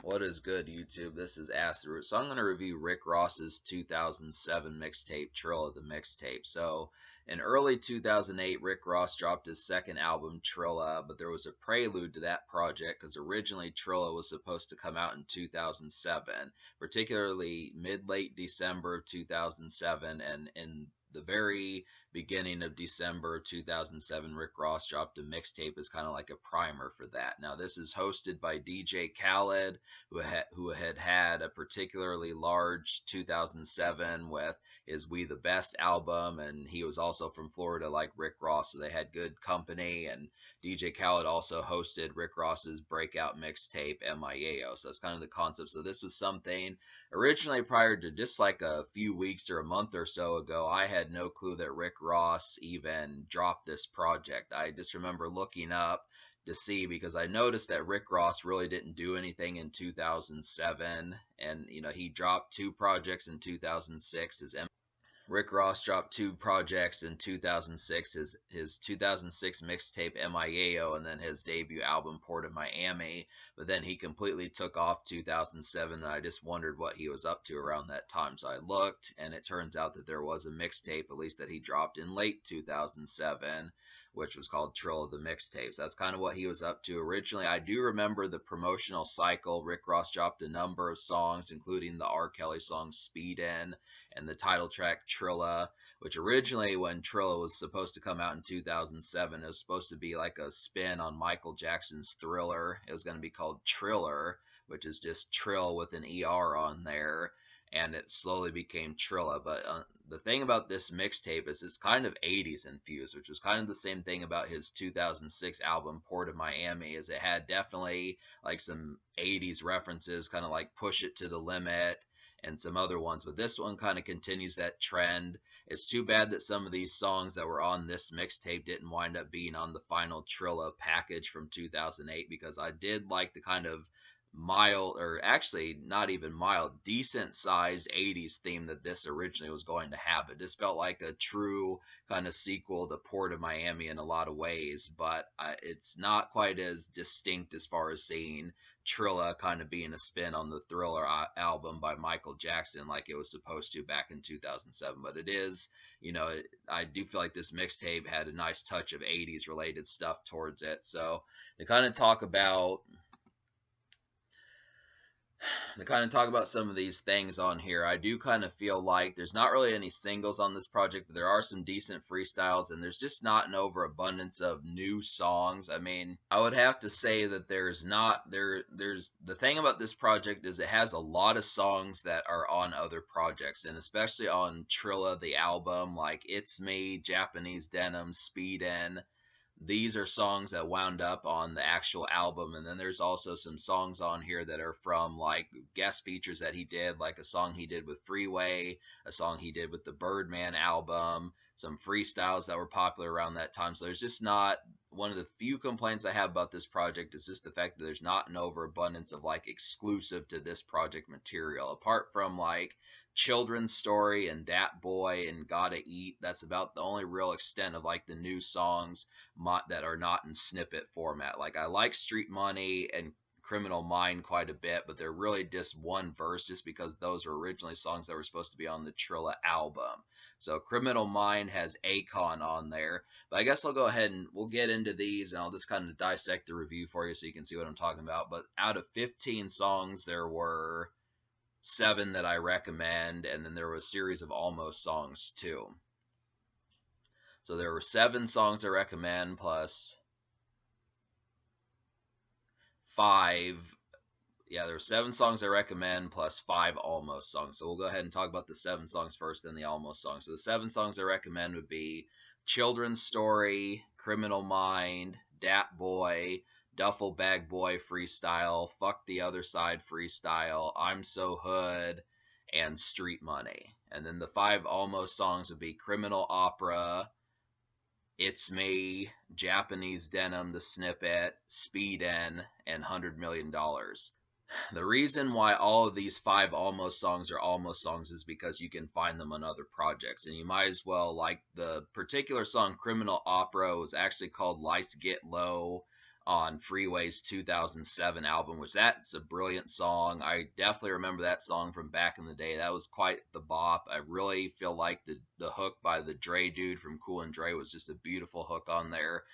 What is good, YouTube? This is Acid Root. So I'm going to review Rick Ross's 2007 mixtape, Trilla the Mixtape. So in early 2008, Rick Ross dropped his second album, Trilla, but there was a prelude to that project because originally Trilla was supposed to come out in 2007, particularly mid-late December of 2007, and in the very beginning of December 2007, Rick Ross dropped a mixtape as kind of like a primer for that. Now, this is hosted by DJ Khaled, who had a particularly large 2007 with his We the Best album, and he was also from Florida like Rick Ross, so they had good company. And DJ Khaled also hosted Rick Ross's breakout mixtape MIAO, so that's kind of the concept. So this was something originally prior to just like a few weeks or a month or so ago. I had no clue that Rick Ross even dropped this project. I just remember looking up to see, because I noticed that Rick Ross really didn't do anything in 2007, and he dropped two projects in 2006. Rick Ross dropped two projects in 2006, his 2006 mixtape MIAO, and then his debut album Port of Miami. But then he completely took off 2007, and I just wondered what he was up to around that time. So I looked, and it turns out that there was a mixtape, at least that he dropped in late 2007, which was called Trilla the Mixtape. So that's kind of what he was up to originally. I do remember the promotional cycle. Rick Ross dropped a number of songs, including the R. Kelly song Speedin' and the title track Trilla, which originally, when Trilla was supposed to come out in 2007, it was supposed to be like a spin on Michael Jackson's Thriller. It was going to be called Triller, which is just Trill with an ER on there, and it slowly became Trilla. But the thing about this mixtape is it's kind of 80s infused, which was kind of the same thing about his 2006 album Port of Miami, is it had definitely like some 80s references, kind of like Push It to the Limit and some other ones, but this one kind of continues that trend. It's too bad that some of these songs that were on this mixtape didn't wind up being on the final Trilla package from 2008, because I did like the kind of mild, or actually not even mild, decent sized 80s theme that this originally was going to have. It just felt like a true kind of sequel to Port of Miami in a lot of ways, but it's not quite as distinct as far as seeing Trilla kind of being a spin on the Thriller album by Michael Jackson like it was supposed to back in 2007. But it is, I do feel like this mixtape had a nice touch of 80s related stuff towards it. So to kind of talk about some of these things on here, I do kind of feel like there's not really any singles on this project, but there are some decent freestyles, and there's just not an overabundance of new songs. I mean, I would have to say that there's the thing about this project is it has a lot of songs that are on other projects, and especially on Trilla the album, like It's Me, Japanese Denim, Speedin'. These are songs that wound up on the actual album, and then there's also some songs on here that are from like guest features that he did, like a song he did with Freeway, a song he did with the Birdman album, some freestyles that were popular around that time. So there's just not, one of the few complaints I have about this project is just the fact that there's not an overabundance of like exclusive to this project material, apart from like Children's Story and Dat Boy and Gotta Eat. That's about the only real extent of like the new songs that are not in snippet format. Like, I like Street Money and Criminal Mind quite a bit, but they're really just one verse, just because those were originally songs that were supposed to be on the Trilla album. So Criminal Mind has Akon on there. But I guess I'll go ahead and we'll get into these, and I'll just kind of dissect the review for you so you can see what I'm talking about. But out of 15 songs, there were 7 that I recommend, and then there was a series of almost songs too. So there were 7 songs I recommend plus 5. Yeah, there were 7 songs I recommend plus 5 almost songs. So we'll go ahead and talk about the 7 songs first, then the almost songs. So the 7 songs I recommend would be Children's Story, Criminal Mind, Dat Boy, Duffel Bag Boy Freestyle, Fuck the Other Side Freestyle, I'm So Hood, and Street Money. And then the 5 almost songs would be Criminal Opera, It's Me, Japanese Denim, The Snippet, Speedin', and $100 Million. The reason why all of these 5 almost songs are almost songs is because you can find them on other projects, and you might as well, like the particular song Criminal Opera was actually called Lights Get Low on Freeway's 2007 album, which that's a brilliant song. I definitely remember that song from back in the day. That was quite the bop. I really feel like the hook by the Dre dude from Cool and Dre was just a beautiful hook on there.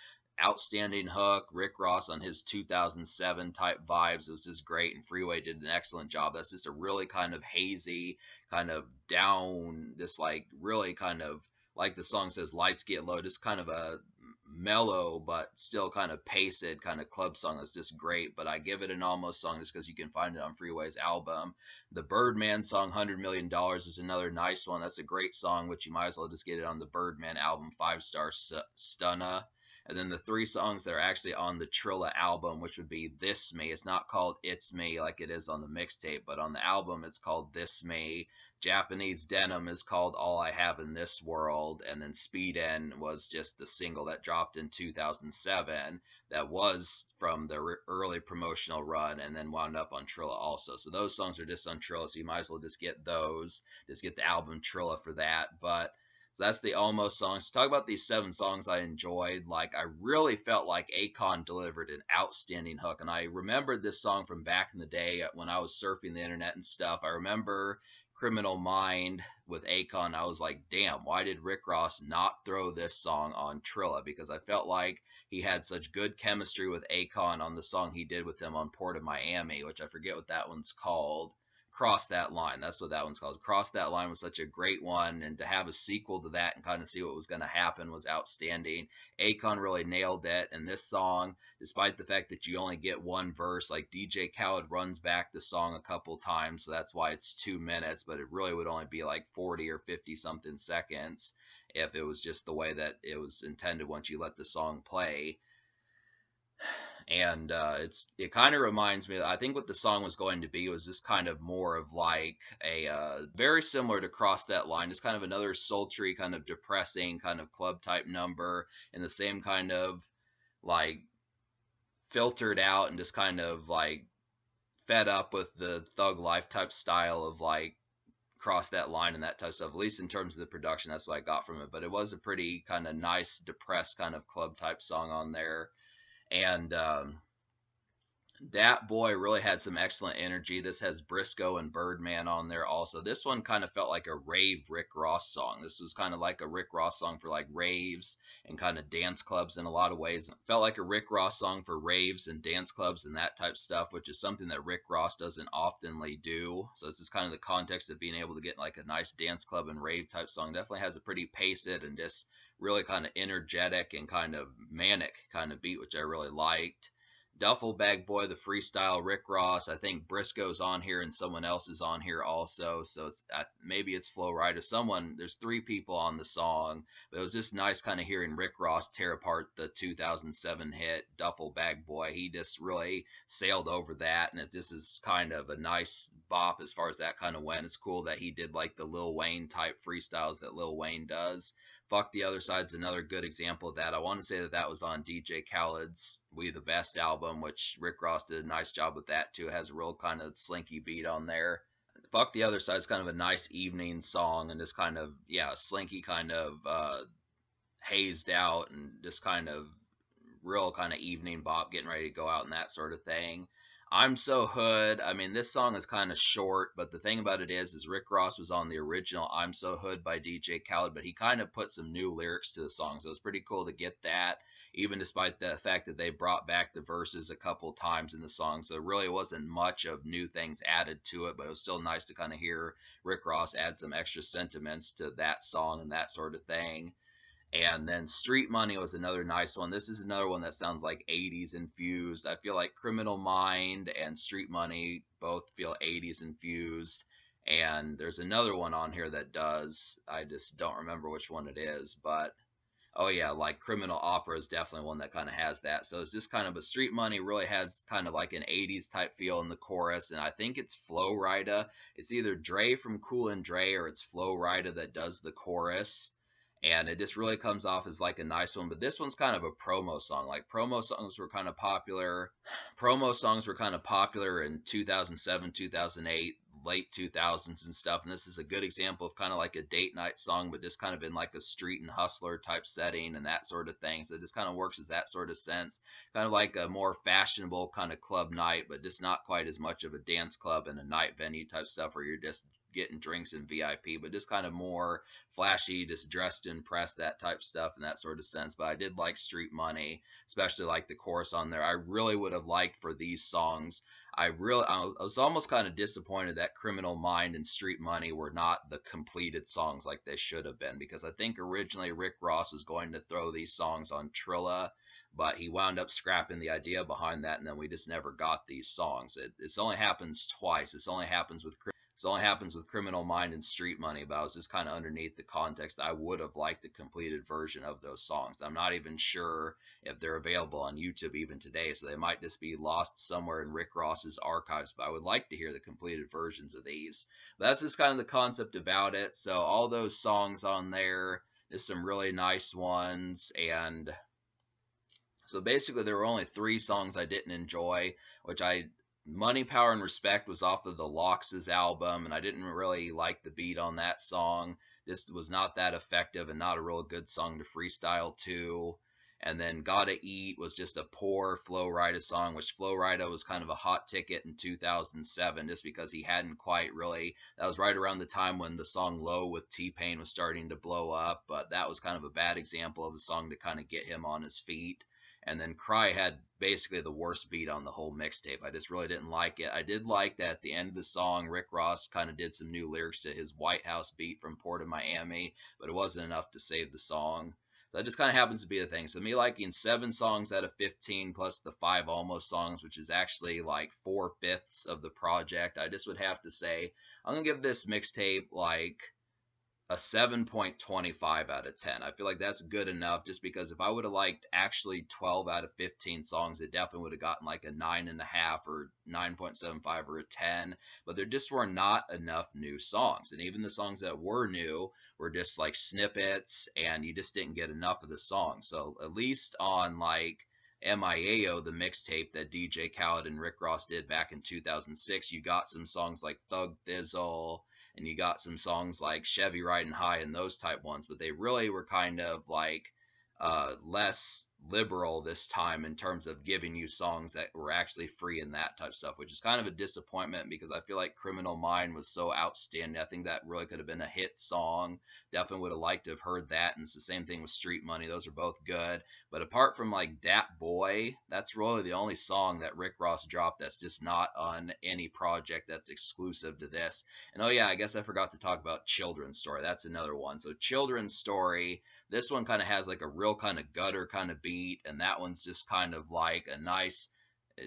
Outstanding hook. Rick Ross on his 2007 type vibes. It was just great, and Freeway did an excellent job. That's just a really kind of hazy, kind of down, this like really kind of, like the song says, lights get low, just kind of a mellow but still kind of paced kind of club song that's just great. But I give it an almost song just because you can find it on Freeway's album. The Birdman song, $100 million, is another nice one. That's a great song, which you might as well just get it on the Birdman album, 5-star stunna. And then the 3 songs that are actually on the Trilla album, which would be This Me. It's not called It's Me like it is on the mixtape, but on the album it's called This Me. Japanese Denim is called All I Have in This World, and then Speedin' was just the single that dropped in 2007 that was from the early promotional run and then wound up on Trilla also. So those songs are just on Trilla, so you might as well just get those. Just get the album Trilla for that. But that's the almost songs. Talk about these 7 songs I enjoyed. Like, I really felt like Akon delivered an outstanding hook. And I remembered this song from back in the day when I was surfing the internet and stuff. I remember Criminal Mind with Akon. I was like, damn, why did Rick Ross not throw this song on Trilla? Because I felt like he had such good chemistry with Akon on the song he did with him on Port of Miami, which I forget what that one's called. Cross That Line. That's what that one's called. Cross That Line was such a great one, and to have a sequel to that and kind of see what was going to happen was outstanding. Akon really nailed it, and this song, despite the fact that you only get one verse, like DJ Khaled runs back the song a couple times, so that's why it's 2 minutes, but it really would only be like 40 or 50 something seconds if it was just the way that it was intended once you let the song play. And it kind of reminds me, I think what the song was going to be was this kind of more of like a very similar to Cross That Line. It's kind of another sultry, kind of depressing, kind of club type number, in the same kind of like filtered out and just kind of like fed up with the thug life type style of like Cross That Line and that type of stuff. At least in terms of the production, that's what I got from it. But it was a pretty kind of nice, depressed kind of club type song on there. And Dat Boy really had some excellent energy. This has Briscoe and Birdman on there also. This one kind of felt like a rave Rick Ross song. This was kind of like a Rick Ross song for like raves and kind of dance clubs in a lot of ways. It felt like a Rick Ross song for raves and dance clubs and that type of stuff, which is something that Rick Ross doesn't oftenly do. So it's just kind of the context of being able to get like a nice dance club and rave type song. Definitely has a pretty paced and just really kind of energetic and kind of manic kind of beat, which I really liked. Duffel Bag Boy, the freestyle, Rick Ross. I think Briscoe's on here and someone else is on here also. So it's maybe it's Flo Rida. There's 3 people on the song. But it was just nice kind of hearing Rick Ross tear apart the 2007 hit Duffel Bag Boy. He just really sailed over that, and this is kind of a nice bop as far as that kind of went. It's cool that he did like the Lil Wayne type freestyles that Lil Wayne does. Fuck the Other Side's another good example of that. I want to say that was on DJ Khaled's We the Best album, which Rick Ross did a nice job with that too. It has a real kind of slinky beat on there. Fuck the Other Side is kind of a nice evening song and just kind of, yeah, slinky kind of hazed out and just kind of real kind of evening bop, getting ready to go out and that sort of thing. I'm So Hood. I mean, this song is kind of short, but the thing about it is Rick Ross was on the original I'm So Hood by DJ Khaled, but he kind of put some new lyrics to the song, so it's pretty cool to get that, even despite the fact that they brought back the verses a couple times in the song. So it really wasn't much of new things added to it, but it was still nice to kind of hear Rick Ross add some extra sentiments to that song and that sort of thing. And then Street Money was another nice one. This is another one that sounds like 80s infused. I feel like Criminal Mind and Street Money both feel 80s infused. And there's another one on here that does. I just don't remember which one it is. But, oh yeah, like Criminal Opera is definitely one that kind of has that. So it's just kind of a Street Money really has kind of like an 80s type feel in the chorus. And I think it's Flo Rida. It's either Dre from Cool and Dre or it's Flo Rida that does the chorus. And it just really comes off as like a nice one. But this one's kind of a promo song. Like promo songs were kind of popular. Promo songs were kind of popular in 2007, 2008. late 2000s and stuff. And this is a good example of kind of like a date night song, but just kind of in like a street and hustler type setting and that sort of thing. So it just kind of works as that sort of sense, kind of like a more fashionable kind of club night, but just not quite as much of a dance club and a night venue type stuff where you're just getting drinks and VIP, but just kind of more flashy, just dressed to impress, that type stuff in that sort of sense. But I did like Street Money, especially like the chorus on there. I really would have liked for these songs. I was almost kind of disappointed that Criminal Mind and Street Money were not the completed songs like they should have been, because I think originally Rick Ross was going to throw these songs on Trilla, but he wound up scrapping the idea behind that, and then we just never got these songs. It's only happens twice. It only happens with Criminal Mind and Street Money, but I was just kind of underneath the context. I would have liked the completed version of those songs. I'm not even sure if they're available on YouTube even today, so they might just be lost somewhere in Rick Ross's archives, but I would like to hear the completed versions of these. But that's just kind of the concept about it. So all those songs on there, there's some really nice ones, and so basically there were only 3 songs I didn't enjoy, which Money, Power, and Respect was off of the Lox's album, and I didn't really like the beat on that song. This was not that effective and not a real good song to freestyle to. And then Gotta Eat was just a poor Flo Rida song, which Flo Rida was kind of a hot ticket in 2007 just because he hadn't quite really. That was right around the time when the song Low with T-Pain was starting to blow up, but that was kind of a bad example of a song to kind of get him on his feet. And then Cry had basically the worst beat on the whole mixtape. I just really didn't like it. I did like that at the end of the song, Rick Ross kind of did some new lyrics to his White House beat from Port of Miami, but it wasn't enough to save the song. So that just kind of happens to be the thing. So me liking 7 songs out of 15 plus the 5 almost songs, which is actually like 4/5 of the project, I just would have to say I'm going to give this mixtape like a 7.25 out of 10. I feel like that's good enough, just because if I would have liked actually 12 out of 15 songs, it definitely would have gotten like a 9.5 or 9.75 or a 10. But there just were not enough new songs. And even the songs that were new were just like snippets, and you just didn't get enough of the song. So at least on like MIAO, the mixtape that DJ Khaled and Rick Ross did back in 2006, you got some songs like Thug Thizzle, and you got some songs like Chevy Riding High and those type ones, but they really were kind of like less liberal this time in terms of giving you songs that were actually free and that type of stuff, which is kind of a disappointment because I feel like Criminal Mind was so outstanding. I think that really could have been a hit song. Definitely would have liked to have heard that. And it's the same thing with Street Money. Those are both good. But apart from like Dat Boy, that's really the only song that Rick Ross dropped that's just not on any project that's exclusive to this. And oh yeah, I guess I forgot to talk about Children's Story. That's another one. So Children's Story, this one kind of has like a real kind of gutter kind of beat, and that one's just kind of like a nice.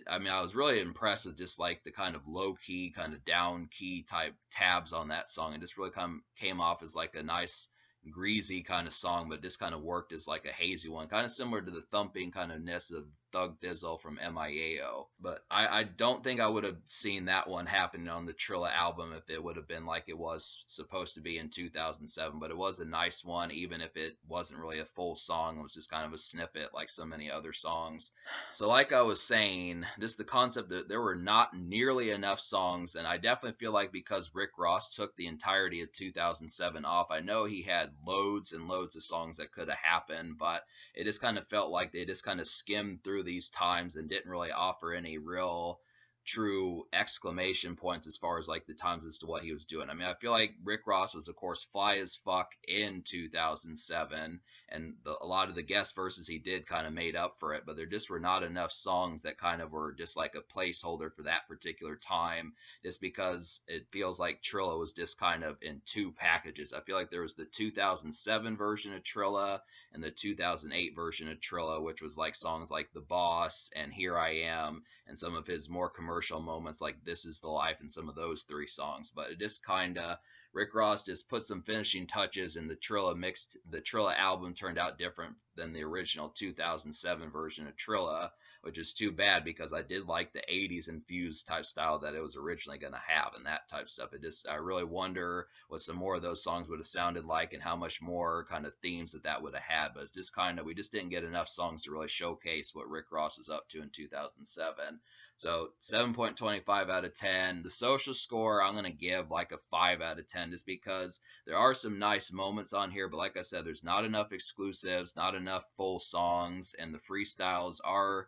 I mean, I was really impressed with just like the kind of low key, kind of down key type tabs on that song. It just really came off as like a nice, greasy kind of song, but just kind of worked as like a hazy one, kind of similar to the thumping kind of ness of Thug Thizzle from MIAO. But I don't think I would have seen that one happen on the Trilla album if it would have been like it was supposed to be in 2007. But it was a nice one, even if it wasn't really a full song. It was just kind of a snippet like so many other songs. So like I was saying, just the concept that there were not nearly enough songs, and I definitely feel like because Rick Ross took the entirety of 2007 off, I know he had loads and loads of songs that could have happened, but it just kind of felt like they just kind of skimmed through these times and didn't really offer any real true exclamation points as far as like the times as to what he was doing. I mean, I feel like Rick Ross was of course fly as fuck in 2007, and a lot of the guest verses he did kind of made up for it, but there just were not enough songs that kind of were just like a placeholder for that particular time, just because it feels like Trilla was just kind of in 2 packages. I feel like there was the 2007 version of Trilla and the 2008 version of Trilla, which was like songs like The Boss and Here I Am, and some of his more commercial moments like This Is the Life, and some of those 3 songs. But it just kind of, Rick Ross just put some finishing touches, and the Trilla album turned out different than the original 2007 version of Trilla, which is too bad because I did like the 80s infused type style that it was originally going to have and that type of stuff. I really wonder what some more of those songs would have sounded like and how much more kind of themes that would have had. But it's just kind of, we just didn't get enough songs to really showcase what Rick Ross was up to in 2007. So 7.25 out of 10. The social score, I'm going to give like a 5 out of 10 just because there are some nice moments on here. But like I said, there's not enough exclusives, not enough full songs, and the freestyles are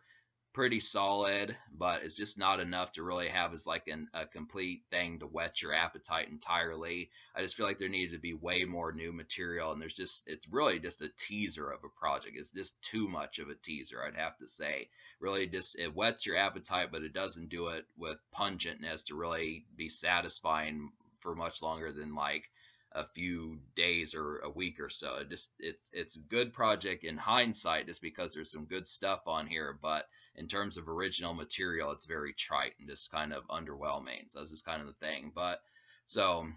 pretty solid, but it's just not enough to really have as like a complete thing to whet your appetite entirely. I just feel like there needed to be way more new material, and it's really just a teaser of a project. It's just too much of a teaser, I'd have to say. Really, just it whets your appetite, but it doesn't do it with pungentness to really be satisfying for much longer than like a few days or a week or so. It's a good project in hindsight just because there's some good stuff on here, but in terms of original material, it's very trite and just kind of underwhelming. So that's just kind of the thing. But so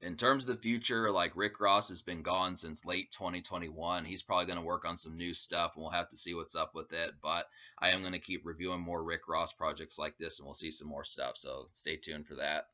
in terms of the future, like Rick Ross has been gone since late 2021. He's probably going to work on some new stuff, and we'll have to see what's up with it. But I am going to keep reviewing more Rick Ross projects like this, and we'll see some more stuff. So stay tuned for that.